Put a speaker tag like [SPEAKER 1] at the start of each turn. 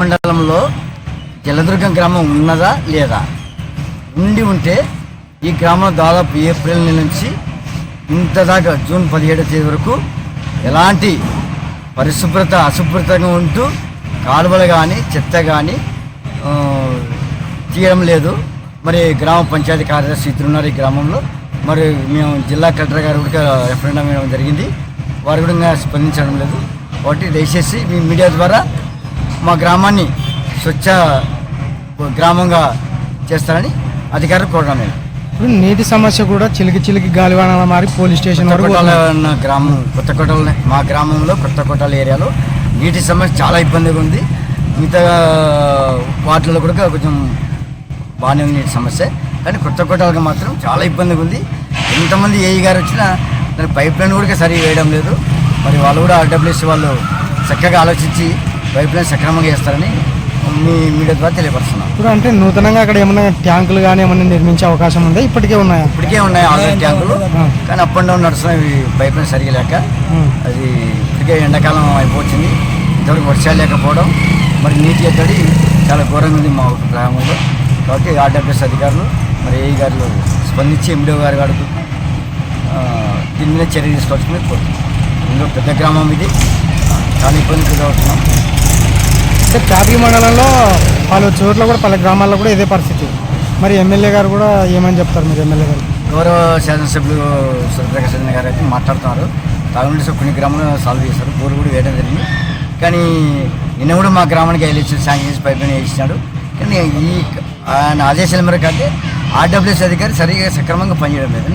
[SPEAKER 1] మండలంలో జలదుర్గం గ్రామం ఉన్నదా లేదా? ఉంటే ఈ గ్రామం దాదాపు ఏప్రిల్ నెల నుంచి ఇంత దాకా జూన్ 17వ తేదీ వరకు ఎలాంటి పరిశుభ్రత అశుభ్రతంగా ఉంటూ కాలువలు కానీ చెత్త కానీ తీయడం లేదు. మరి గ్రామ పంచాయతీ కార్యదర్శి ఇద్దరున్నారు ఈ గ్రామంలో. మరి మేము జిల్లా కలెక్టర్ గారు కూడా రెఫరెండం ఇవ్వడం జరిగింది, వారు కూడా స్పందించడం లేదు. కాబట్టి దయచేసి మీ మీడియా ద్వారా మా గ్రామాన్ని స్వచ్ఛ గ్రామంగా చేస్తారని అధికారులు కోరడం లేదు.
[SPEAKER 2] ఇప్పుడు నీటి సమస్య కూడా చిలికి గాలివాన మారి పోలీస్ స్టేషన్
[SPEAKER 1] గ్రామం కొత్తకోటలు, మా గ్రామంలో కొత్తకోటల ఏరియాలో నీటి సమస్య చాలా ఇబ్బందిగా ఉంది. మిగతా వాటిలో కూడా కొంచెం బాగానే ఉంది నీటి సమస్య, కానీ కొత్తకోటలకు మాత్రం చాలా ఇబ్బందిగా ఉంది. ఎంతమంది ఏఈ గారు వచ్చినా దాని పైప్ లైన్ కూడా సరిగా వేయడం లేదు. మరి వాళ్ళు కూడా ఆర్డబ్ల్యూఎస్ వాళ్ళు చక్కగా ఆలోచించి పైప్ లైన్ సక్రమంగా వేస్తారని మీ మీడియా ద్వారా తెలియపరుస్తున్నాం.
[SPEAKER 2] ఇప్పుడు అంటే నూతనంగా అక్కడ ఏమన్నా ట్యాంకులు కానీ ఏమన్నా నిర్మించే అవకాశం ఉందా? ఇప్పటికే ఉన్నాయి
[SPEAKER 1] ఆల్రెడీ ట్యాంకులు, కానీ అప్ అండ్ డౌన్ నడుస్తున్నాయి పైప్ లైన్ సరిగా లేక. అది ఇప్పటికే ఎండాకాలం అయిపోతుంది, ఇంతవరకు వర్షాలు లేకపోవడం, మరి నీటి ఎద్దడి చాలా ఘోరంగా ఉంది మా గ్రామంలో. కాబట్టి ఆర్డబ్ల్యూఎస్ అధికారులు మరి ఏఈ గారు స్పందించి ఎండిఓ గారు గారు దీని మీద చర్య తీసుకోవాల్సింది కోరుతున్నాం. ఇందులో పెద్ద గ్రామం ఇది, చాలా ఇబ్బంది గురవుతున్నాం.
[SPEAKER 2] అంటే కాపీ మండలంలో పలు చోట్ల కూడా పలు గ్రామాల్లో కూడా ఇదే పరిస్థితి. మరి ఎమ్మెల్యే గారు కూడా ఏమని చెప్తారు? మీరు ఎమ్మెల్యే గారు
[SPEAKER 1] గౌరవ శాసనసభ్యులు సురప్రకాష్ రెడ్డి గారు అయితే మాట్లాడుతున్నారు. తాగునీటి కొన్ని గ్రామాలు సాల్వ్ చేశారు, బోర్లు కూడా వేయడం జరిగింది. కానీ నిన్న కూడా మా గ్రామానికి ఎలక్షన్ శాంక్షన్ చేసి పైప్ లైన్ వేసినాడు. కానీ ఆయన ఆదేశాల మేరకు అంటే ఆర్డబ్ల్యూఎస్ అధికారి సరిగా సక్రమంగా పనిచేయడం లేదు.